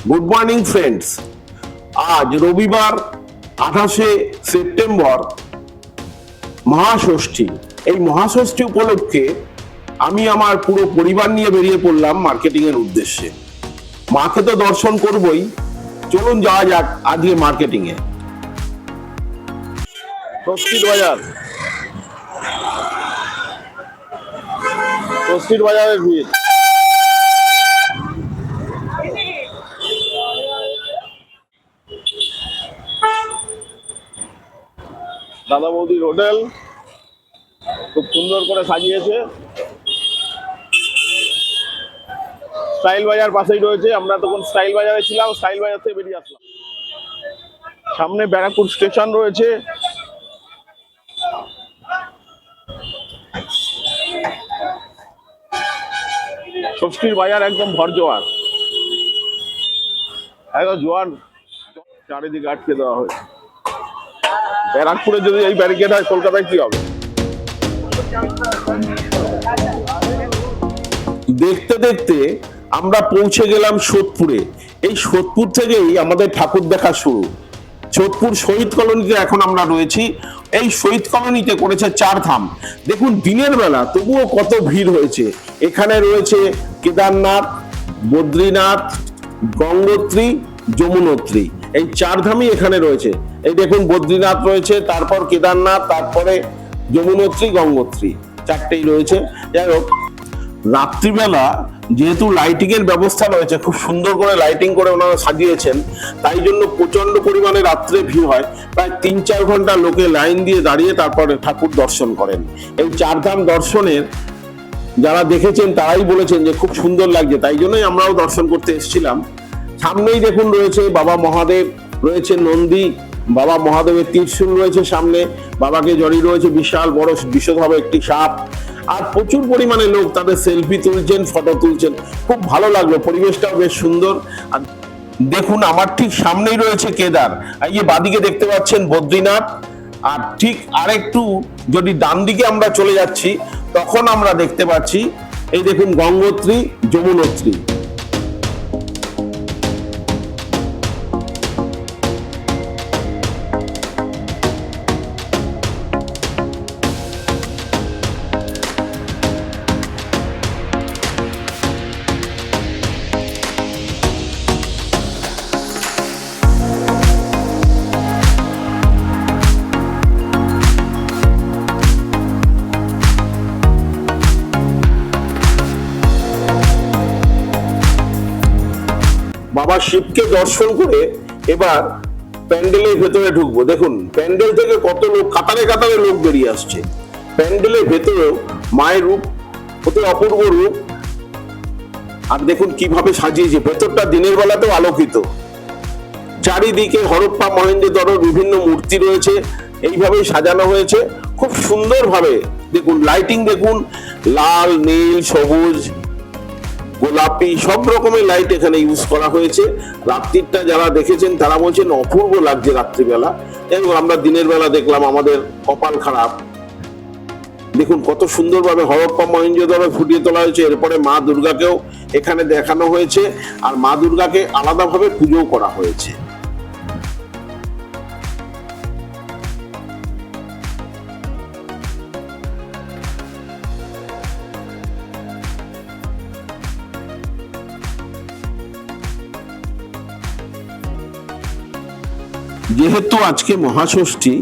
Good morning friends. আজ রবিবার 28শে September মহাষষ্ঠী। এই মহাষষ্ঠী উপলক্ষে আমি আমার পুরো পরিবার নিয়ে বেরিয়ে পড়লাম মার্কেটিং এর উদ্দেশ্যে। মাকে তো দর্শন করবই, চলুন যাওয়া যাক আজকে মার্কেটিং এ। ষষ্ঠীর বাজার, ষষ্ঠীর বাজারের ভিড়। দাদা বৌদির হোটেল খুব সুন্দর করে সাজিয়েছে। স্টাইল বাজার পাশেই রয়েছে। আমরা তখন স্টাইল বাজারে ছিলাম, স্টাইল বাজার থেকে বেরিয়ে আসলাম। সামনে ব্যারাকপুর স্টেশন রয়েছে। ষষ্ঠীর বাজার একদম ভরজোয়ার, একদম জোয়ার, চারিদিকে আটকে দেওয়া হয়েছে। ব্যারাকপুরে যদি এই ব্যারিকেড হয়, কলকাতায় কি হবে? দেখতে দেখতে আমরা পৌঁছে গেলাম সোদপুরে। এই সোদপুর থেকেই আমাদের ঠাকুর দেখা শুরু। সোদপুর শহীদ কলোনিতে এখন আমরা রয়েছি। এই শহীদ কলোনিতে করেছে 4 ধাম। দেখুন দিনের বেলা তবুও কত ভিড় হয়েছে। এখানে রয়েছে কেদারনাথ, বদ্রীনাথ, গঙ্গোত্রী, যমুনোত্রী, এই 4 ধামই এখানে রয়েছে। এই দেখুন বদ্রীনাথ রয়েছে, তারপর কেদারনাথ, তারপরে যমুনোত্রী, গঙ্গোত্রী, 4টেই রয়েছে। যাই হোক, রাত্রিবেলা যেহেতু লাইটিং এর ব্যবস্থা রয়েছে, খুব সুন্দর করে লাইটিং করে ওনারা সাজিয়েছেন, তাই জন্য প্রচন্ড পরিমাণে রাত্রে ভিড় হয়। প্রায় 3-4 ঘন্টা লোকে লাইন দিয়ে দাঁড়িয়ে তারপরে ঠাকুর দর্শন করেন। এই 4 ধাম দর্শনের যারা দেখেছেন তারাই বলেছেন যে খুব সুন্দর লাগছে, তাই জন্যই আমরাও দর্শন করতে এসেছিলাম। সামনেই দেখুন রয়েছে বাবা মহাদেব, রয়েছে নন্দী, বাবা মহাদেবের ত্রিশূল রয়েছে সামনে, বাবাকে জড়িয়ে রয়েছে বিশাল বড় বিষধর একটি সাপ। আর প্রচুর পরিমাণে লোক তাদের সেলফি তুলছেন, ফটো তুলছেন। খুব ভালো লাগলো, পরিবেশটাও বেশ সুন্দর। আর দেখুন আমার ঠিক সামনেই রয়েছে কেদার, এই যে বাদিকে দেখতে পাচ্ছেন বদ্রীনাথ। আর ঠিক আরেকটু যদি ডান দিকে আমরা চলে যাচ্ছি, তখন আমরা দেখতে পাচ্ছি এই দেখুন গঙ্গোত্রী, যমুনোত্রী। বাবা শিবকে দর্শন করে এবার প্যান্ডেলের ভেতরে ঢুকবো। দেখুন প্যান্ডেল থেকে কত লোক, কাতারে কাতারে লোক বেরিয়ে আসছে। প্যান্ডেলের ভেতরেও মায়ের রূপ, অতি অপূর্ব রূপ। আর দেখুন কিভাবে সাজিয়েছে, ভেতরটা দিনের বেলাতেও আলোকিত। চারিদিকে হরপ্পা মহেঞ্জোদড়োর বিভিন্ন মূর্তি রয়েছে, এইভাবেই সাজানো হয়েছে খুব সুন্দর ভাবে। দেখুন লাইটিং দেখুন, লাল, নীল, সবুজ, গোলাপি, সব রকমের লাইট এখানে ইউজ করা হয়েছে। রাত্রিটা যারা দেখেছেন তারা বলছেন অপূর্ব লাগছে রাত্রিবেলা। এবং আমরা দিনের বেলা দেখলাম, আমাদের কপাল খারাপ। দেখুন কত সুন্দরভাবে হরপ্পা মহেঞ্জোদড়ো ফুটিয়ে তোলা হয়েছে। এরপরে মা দুর্গাকেও এখানে দেখানো হয়েছে, আর মা দুর্গাকে আলাদাভাবে পুজো করা হয়েছে। যেহেতু আজকে মহাষষ্ঠী,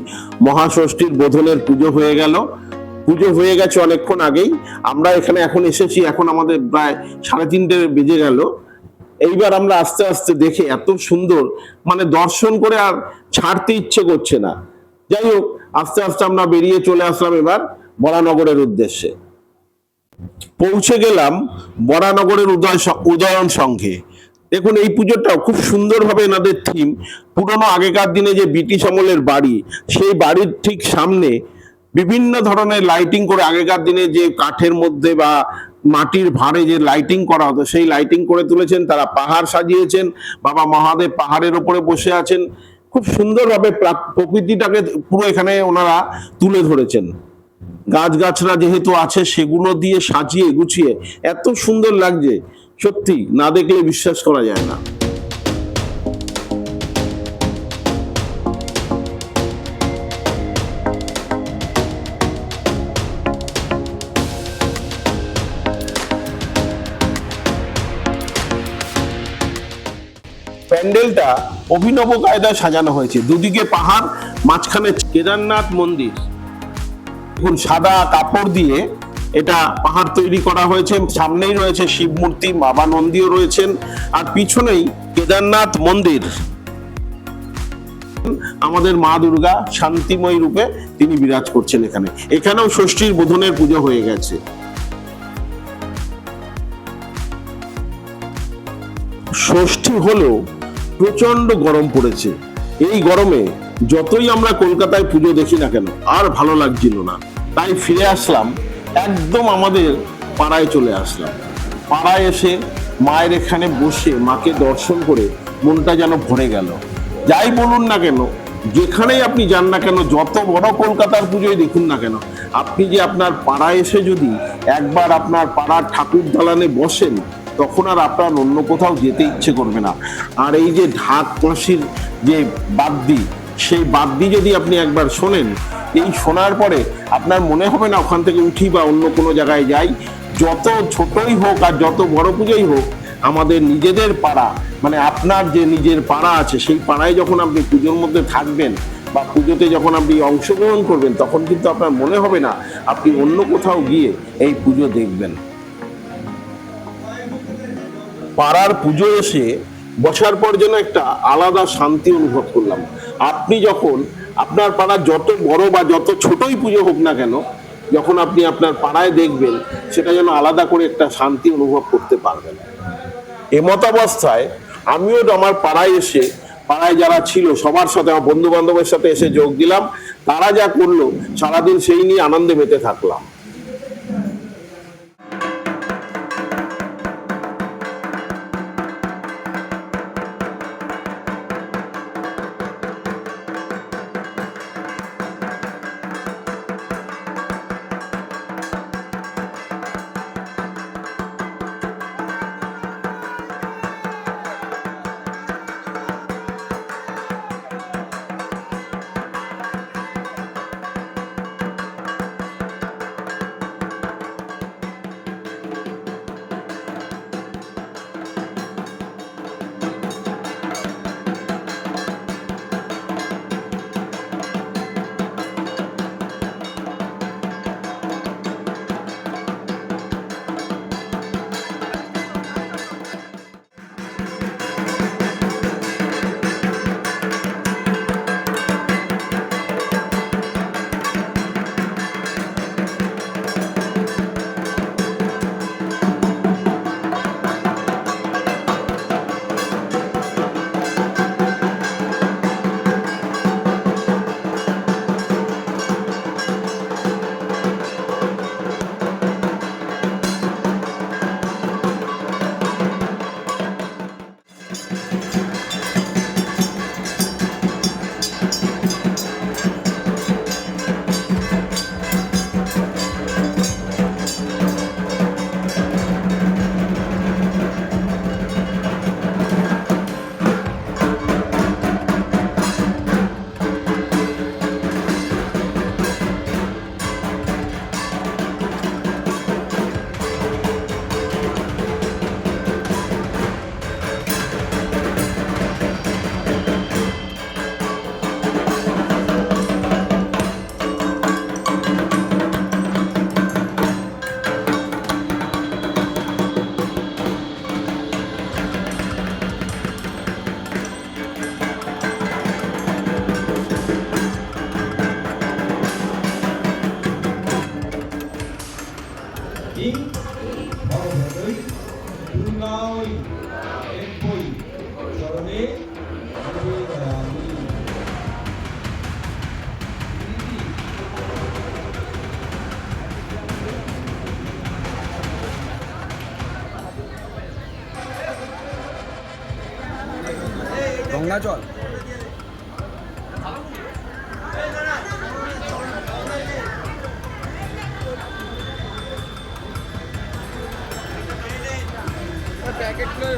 মহাষষ্ঠীর বোধনের পুজো হয়ে গেল, পুজো হয়ে গেছে অনেকক্ষণ আগেই। আমরা এখানে এখন এসেছি, এখন আমাদের প্রায় 3:30 বেজে গেল। এইবার আমরা আস্তে আস্তে দেখে এত সুন্দর, মানে দর্শন করে আর ছাড়তে ইচ্ছে করছে না। যাই হোক, আস্তে আস্তে আমরা বেরিয়ে চলে আসলাম এবার বরানগরের উদ্দেশ্যে। পৌঁছে গেলাম বরানগরের উদয়ন সংঘে। দেখুন এই পুজোটাও খুব সুন্দরভাবে এনাদের থিম, পুরনো আগেকার দিনে যে ব্রিটিশ আমলের বাড়ি, সেই বাড়ির ঠিক সামনে বিভিন্ন ধরনের লাইটিং করে, আগেকার দিনে যে কাঠের মধ্যে বা মাটির ভাঁড়ে যে লাইটিং করা হতো, সেই লাইটিং করে তুলেছেন। তারা পাহাড় সাজিয়েছেন, বাবা মহাদেব পাহাড়ের উপরে বসে আছেন। খুব সুন্দরভাবে প্রকৃতিটাকে পুরো এখানে ওনারা তুলে ধরেছেন। গাছগাছরা যেহেতু আছে, সেগুলো দিয়ে সাজিয়ে গুছিয়ে এত সুন্দর লাগছে, সত্যি না দেখলে বিশ্বাস করা যায় না। প্যান্ডেলটা অভিনব কায়দায় সাজানো হয়েছে, দুদিকে পাহাড়, মাঝখানে কেদারনাথ মন্দির। এখন সাদা কাপড় দিয়ে এটা পাহাড় তৈরি করা হয়েছে, সামনেই রয়েছে শিব মূর্তি, বাবা নন্দীও রয়েছেন, আর পিছনেই কেদারনাথ মন্দির। আমাদের মা দুর্গা শান্তিময় রূপে তিনি বিরাজ করছেন এখানে। এখানেও ষষ্ঠীর বোধনের পুজো হয়ে গেছে। ষষ্ঠী হলো প্রচন্ড গরম পড়েছে, এই গরমে যতই আমরা কলকাতায় পুজো দেখি না কেন আর ভালো লাগছিল না, তাই ফিরে আসলাম, একদম আমাদের পাড়ায় চলে আসলাম। পাড়ায় এসে মায়ের এখানে বসে মাকে দর্শন করে মনটা যেন ভরে গেল। যাই বলুন না কেন, যেখানেই আপনি যান না কেন, যত বড় কলকাতার পুজোয় দেখুন না কেন, আপনি যে আপনার পাড়ায় এসে যদি একবার আপনার পাড়ার ঠাকুর দালানে বসেন, তখন আর আপনার অন্য কোথাও যেতে ইচ্ছে করবে না। আর এই যে ঢাক কাশির যে বাদ্যি, সেই বাদ্যি যদি আপনি একবার শোনেন, এই শোনার পরে আপনার মনে হবে না ওখান থেকে উঠি বা অন্য কোনো জায়গায় যাই। যত ছোটই হোক আর যত বড় পুজোই হোক, আমাদের নিজেদের পাড়া, মানে আপনার যে নিজের পাড়া আছে, সেই পাড়ায় যখন আপনি পুজোর মধ্যে থাকবেন বা পুজোতে যখন আপনি অংশগ্রহণ করবেন, তখন কিন্তু আপনার মনে হবে না আপনি অন্য কোথাও গিয়ে এই পুজো দেখবেন। পাড়ার পুজো এসে বসার পর যেন একটা আলাদা শান্তি অনুভব করলাম। আপনি যখন আপনার পাড়ার যত বড় বা যত ছোটই পুজো হোক না কেন, যখন আপনি আপনার পাড়ায় দেখবেন, সেটা যেন আলাদা করে একটা শান্তি অনুভব করতে পারবেন। এমতাবস্থায় আমিও আমার পাড়ায় এসে, পাড়ায় যারা ছিল সবার সাথে, আমার বন্ধু বান্ধবের সাথে এসে যোগ দিলাম। তারা যা করলো সারাদিন সেই নিয়ে আনন্দে মেতে থাকলাম। গঙ্গা জল প্যাকেটগুলো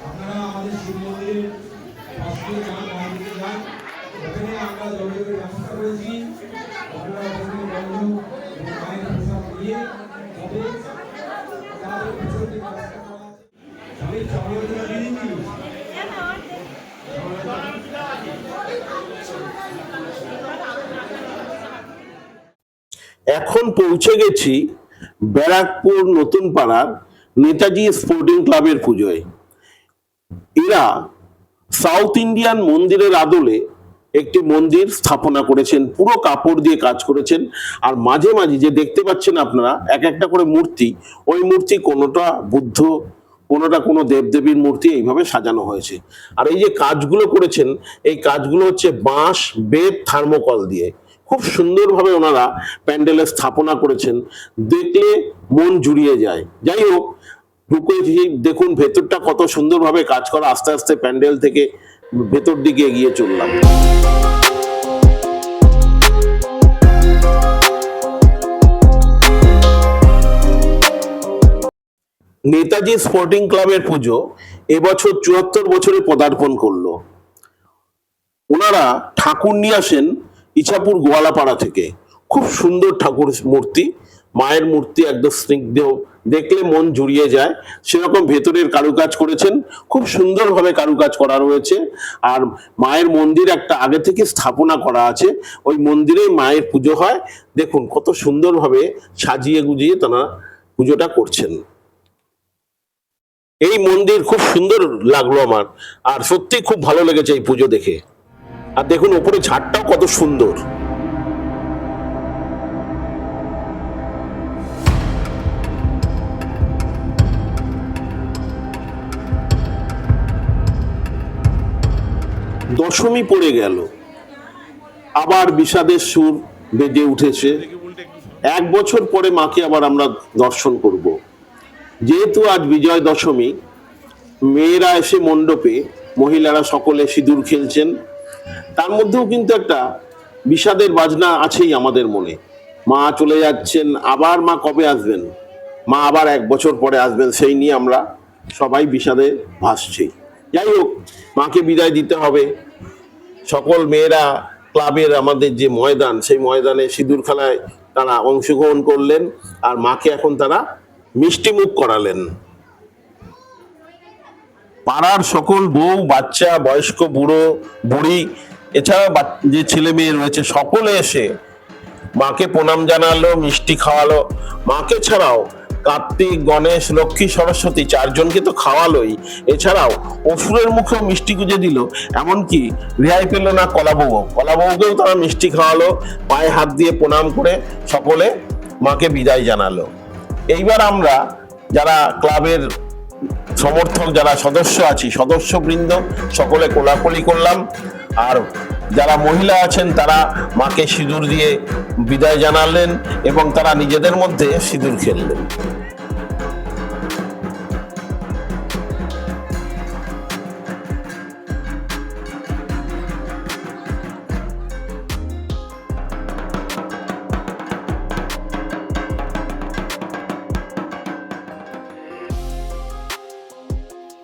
আপনারা আমাদের শিব মন্দিরের পাশে যান, মন্দিরে যান, ওখানে আমরা জলের ব্যবস্থা করেছি। আপনারা ওখানে জল এবং মায়ের প্রসাদ নিয়ে তবে তাদের পিছনে ব্যবস্থা করা আছে। সবাই চাউলের জন্য দিয়ে দিচ্ছি। এখন পৌঁছে গেছি ব্যারাকপুর নতুন পাড়ার নেতাজি স্পোর্টিং ক্লাবের পুজোয়। এরা সাউথ ইন্ডিয়ান মন্দিরের আদলে একটি মন্দির স্থাপনা করেছেন, পুরো কাপড় দিয়ে কাজ করেছেন। আর মাঝে মাঝে যে দেখতে পাচ্ছেন আপনারা এক একটা করে মূর্তি, ওই মূর্তি কোনোটা বুদ্ধ, কোনোটা কোনো দেবদেবীর মূর্তি, এইভাবে সাজানো হয়েছে। আর এই যে কাজগুলো করেছেন, এই কাজগুলো হচ্ছে বাঁশ, বেত, থার্মোকল দিয়ে খুব সুন্দরভাবে ওনারা প্যান্ডেলে স্থাপনা করেছেন, দেখলে মন জুড়িয়ে যায়। যাই হোক, ঢুকেছি, দেখুন ভেতরটা কত সুন্দরভাবে কাজ করা। আস্তে আস্তে প্যান্ডেল থেকে ভেতর দিকে এগিয়ে চললাম। নেতাজি স্পোর্টিং ক্লাবের পুজো এবছর ৭৪ বছরে পদার্পণ করলো। ওনারা ঠাকুর নিয়ে আসেন ইছাপুর গোয়ালাপাড়া থেকে। খুব সুন্দর ঠাকুর মূর্তি, মায়ের মূর্তি, একদম স্নিগ্ধ, দেখলে মন জুড়িয়ে যায় সেরকম ভেতরের কারুকাজ করেছেন। খুব সুন্দরভাবে কারুকাজ করা রয়েছে। আর মায়ের মন্দির একটা আগে থেকে স্থাপনা করা আছে, ওই মন্দিরে মায়ের পুজো হয়। দেখুন কত সুন্দরভাবে সাজিয়ে গুজিয়ে তারা পুজোটা করছেন। এই মন্দির খুব সুন্দর লাগলো আমার, আর সত্যি খুব ভালো লেগেছে এই পুজো দেখে। আর দেখুন উপরে ঝাড়টাও কত সুন্দর। দশমী পড়ে গেল, আবার বিষাদের সুর বেজে উঠেছে। ১ বছর পরে মাকে আবার আমরা দর্শন করব। যেহেতু আজ বিজয় দশমী, মেয়েরা এসে মণ্ডপে, মহিলারা সকলে সিঁদুর খেলছেন। তার মধ্যেও কিন্তু একটা বিষাদের বাজনা আছেই আমাদের মনে। মা চলে যাচ্ছেন, আবার মা কবে আসবেন, মা আবার ১ বছর পরে আসবেন, সেই নিয়ে আমরা সবাই বিষাদে ভাসছি। যাই হোক, মাকে বিদায় দিতে হবে। সকল মেয়েরা ক্লাবের আমাদের যে ময়দান, সেই ময়দানে সিঁদুর খেলায় তারা অংশগ্রহণ করলেন, আর মাকে এখন তারা মিষ্টি মুখ করালেন। পাড়ার সকল বউ, বাচ্চা, বয়স্ক, বুড়ো বুড়ি, এছাড়া যে ছেলে মেয়ে রয়েছে, সকলে এসে মাকে প্রণাম জানালো, মিষ্টি খাওয়ালো। মাকে ছাড়াও কার্তিক, গণেশ, লক্ষ্মী, সরস্বতী 4 জনকে তো খাওয়ালোই, এছাড়াও অসুরের মুখেও মিষ্টি গুঁজে দিল। এমনকি রেহাই পেল না কলাবউ, কলাবউকেও তারা মিষ্টি খাওয়ালো। পায়ে হাত দিয়ে প্রণাম করে সকলে মাকে বিদায় জানালো। এইবার আমরা যারা ক্লাবের সমর্থক, যারা সদস্য আছি, সদস্যবৃন্দ সকলে কোলাকুলি করলাম। আর যারা মহিলা আছেন তারা মাকে সিঁদুর দিয়ে বিদায় জানালেন এবং তারা নিজেদের মধ্যে সিঁদুর খেললেন।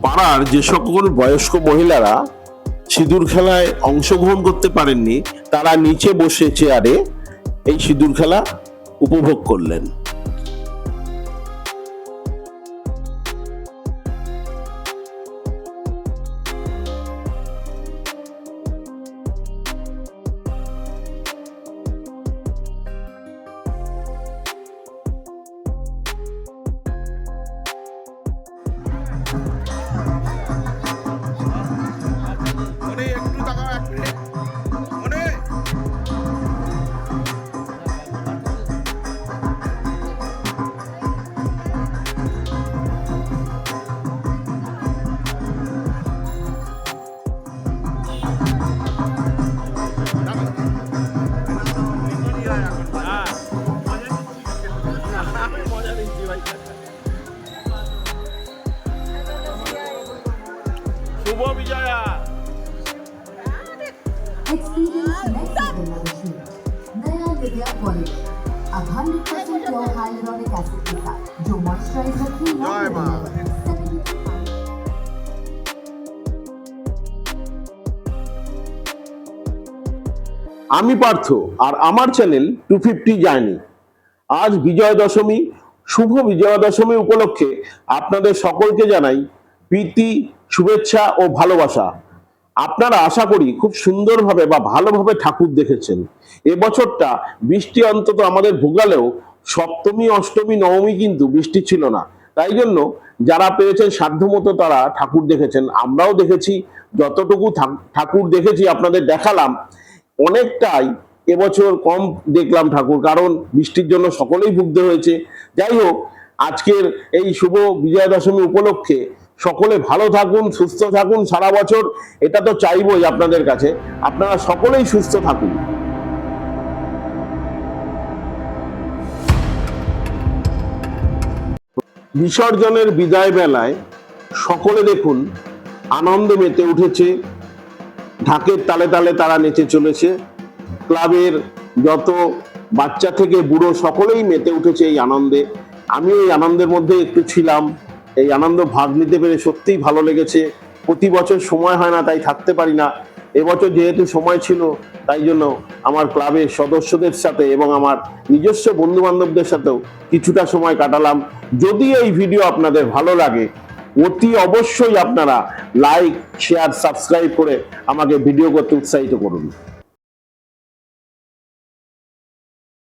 পাড়ার যে সকল বয়স্ক মহিলারা সিঁদুর খেলায় অংশগ্রহণ করতে পারেননি, তারা নিচে বসে চেয়ারে এই সিঁদুর খেলা উপভোগ করলেন। শুভ বিজয়া। Experience next generation. Naya Vidya College. A 100% pure hyaluronic acid के साथ जो मॉइस्चराइज रखी जय मां। আমি পার্থ আর আমার চ্যানেল 250 জার্নি। আজ বিজয়া দশমী, শুভ বিজয়া দশমী উপলক্ষে আপনাদের সকলকে জানাই প্রীতি, শুভেচ্ছা ও ভালোবাসা। আপনারা আশা করি খুব সুন্দরভাবে বা ভালোভাবে ঠাকুর দেখেছেন। এবছরটা বৃষ্টি অন্তত আমাদের ভোগালেও সপ্তমী, অষ্টমী, নবমী কিন্তু বৃষ্টি ছিল না। তাই জন্য যারা পেরেছেন সাধ্যমতো তারা ঠাকুর দেখেছেন। আমরাও দেখেছি, যতটুকু ঠাকুর দেখেছি আপনাদের দেখালাম। অনেকটাই এবছর কম দেখলাম ঠাকুর, কারণ বৃষ্টির জন্য সকলেই ভুগতে হয়েছে। যাই হোক, আজকের এই শুভ বিজয়া দশমী উপলক্ষে সকলে ভালো থাকুন, সুস্থ থাকুন সারা বছর, এটা তো চাইবই আপনাদের কাছে। আপনারা সকলেই সুস্থ থাকুন। বিসর্জনের বিদায় বেলায় সকলে দেখুন আনন্দে মেতে উঠেছে, ঢাকের তালে তালে তারা নেচে চলেছে। ক্লাবের যত বাচ্চা থেকে বুড়ো সকলেই মেতে উঠেছে এই আনন্দে। আমি এই আনন্দের মধ্যে একটু ছিলাম, এই আনন্দ ভাগ নিতে পেরে সত্যিই ভালো লেগেছে। প্রতি বছর সময় হয় না, তাই থাকতে পারি না। এবছর যেহেতু সময় ছিল, তাই জন্য আমার ক্লাবের সদস্যদের সাথে এবং আমার নিজস্ব বন্ধু বান্ধবদের সাথেও কিছুটা সময় কাটালাম। যদি এই ভিডিও আপনাদের ভালো লাগে, অতি অবশ্যই আপনারা লাইক, শেয়ার, সাবস্ক্রাইব করে আমাকে ভিডিও করতে উৎসাহিত করুন।